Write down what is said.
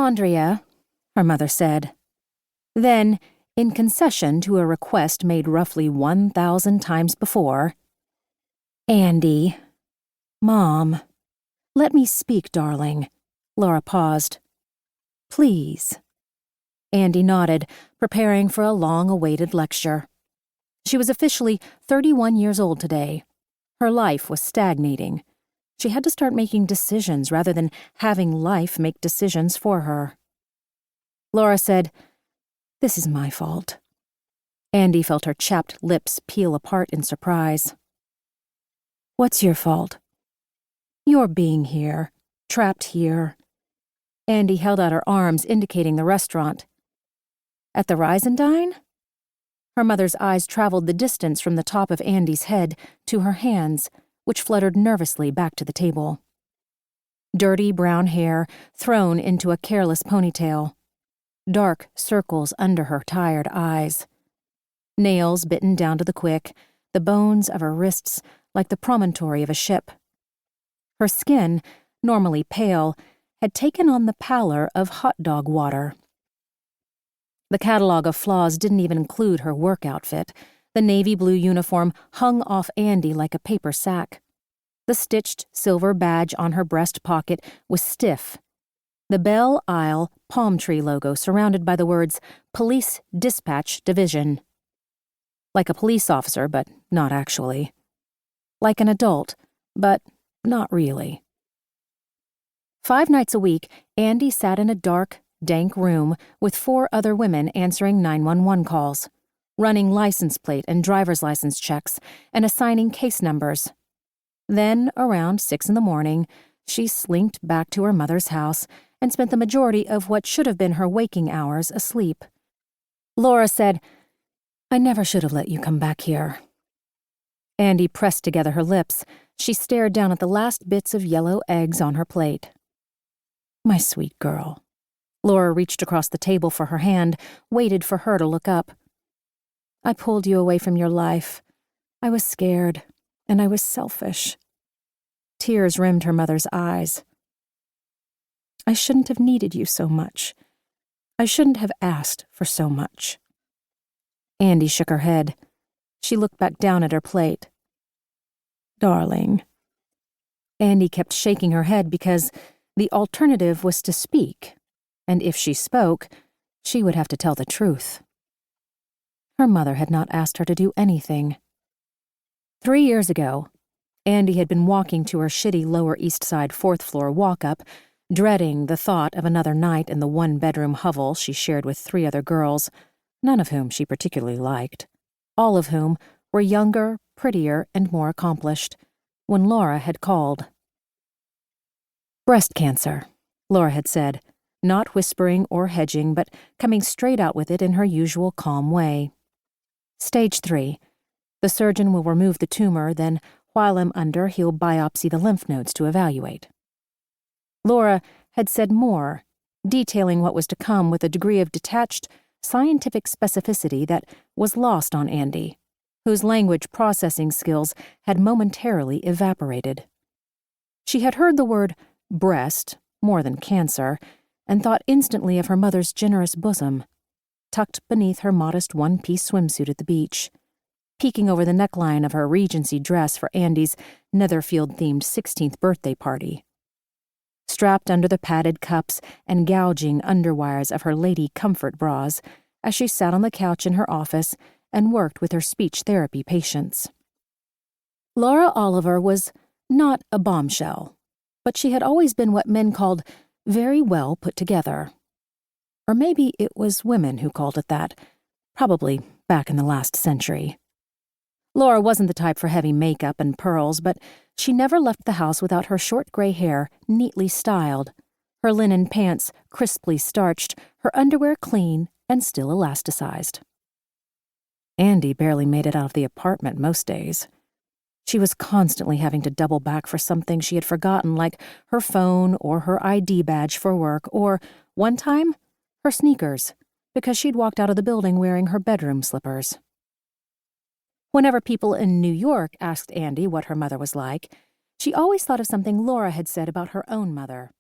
Andrea, her mother said. Then, in concession to a request made roughly 1,000 times before, Andy. Mom. Let me speak, darling. Laura paused. Please. Andy nodded, preparing for a long-awaited lecture. She was officially 31 years old today. Her life was stagnating. She had to start making decisions rather than having life make decisions for her. Laura said, "This is my fault." Andy felt her chapped lips peel apart in surprise. "What's your fault?" "Your being here, trapped here." Andy held out her arms, indicating the restaurant. "At the Rise and Dine?" Her mother's eyes traveled the distance from the top of Andy's head to her hands, which fluttered nervously back to the table. Dirty brown hair thrown into a careless ponytail. Dark circles under her tired eyes. Nails bitten down to the quick, the bones of her wrists like the promontory of a ship. Her skin, normally pale, had taken on the pallor of hot dog water. The catalog of flaws didn't even include her work outfit. The navy blue uniform hung off Andy like a paper sack. The stitched silver badge on her breast pocket was stiff. The Belle Isle palm tree logo surrounded by the words Police Dispatch Division. Like a police officer, but not actually. Like an adult, but not really. 5 nights a week, Andy sat in a dark, dank room with 4 other women answering 911 calls, running license plate and driver's license checks, and assigning case numbers. Then, around 6 a.m, she slinked back to her mother's house and spent the majority of what should have been her waking hours asleep. Laura said, "I never should have let you come back here." Andy pressed together her lips. She stared down at the last bits of yellow eggs on her plate. "My sweet girl." Laura reached across the table for her hand, waited for her to look up. "I pulled you away from your life. I was scared, and I was selfish." Tears rimmed her mother's eyes. "I shouldn't have needed you so much. I shouldn't have asked for so much." Andy shook her head. She looked back down at her plate. "Darling." Andy kept shaking her head because the alternative was to speak, and if she spoke, she would have to tell the truth. Her mother had not asked her to do anything. 3 years ago, Andy had been walking to her shitty Lower East Side 4th-floor walk-up, dreading the thought of another night in the one-bedroom hovel she shared with 3 other girls, none of whom she particularly liked, all of whom were younger, prettier, and more accomplished, when Laura had called. "Breast cancer," Laura had said, not whispering or hedging, but coming straight out with it in her usual calm way. "Stage 3. The surgeon will remove the tumor, then, while I'm under, he'll biopsy the lymph nodes to evaluate." Laura had said more, detailing what was to come with a degree of detached, scientific specificity that was lost on Andy, whose language processing skills had momentarily evaporated. She had heard the word breast, more than cancer, and thought instantly of her mother's generous bosom, tucked beneath her modest one-piece swimsuit at the beach, peeking over the neckline of her Regency dress for Andy's Netherfield-themed 16th birthday party. Strapped under the padded cups and gouging underwires of her lady comfort bras as she sat on the couch in her office and worked with her speech therapy patients. Laura Oliver was not a bombshell, but she had always been what men called very well put together. Or maybe it was women who called it that, probably back in the last century. Laura wasn't the type for heavy makeup and pearls, but she never left the house without her short gray hair neatly styled, her linen pants crisply starched, her underwear clean and still elasticized. Andy barely made it out of the apartment most days. She was constantly having to double back for something she had forgotten, like her phone or her ID badge for work, or, one time, her sneakers, because she'd walked out of the building wearing her bedroom slippers. Whenever people in New York asked Andy what her mother was like, she always thought of something Laura had said about her own mother.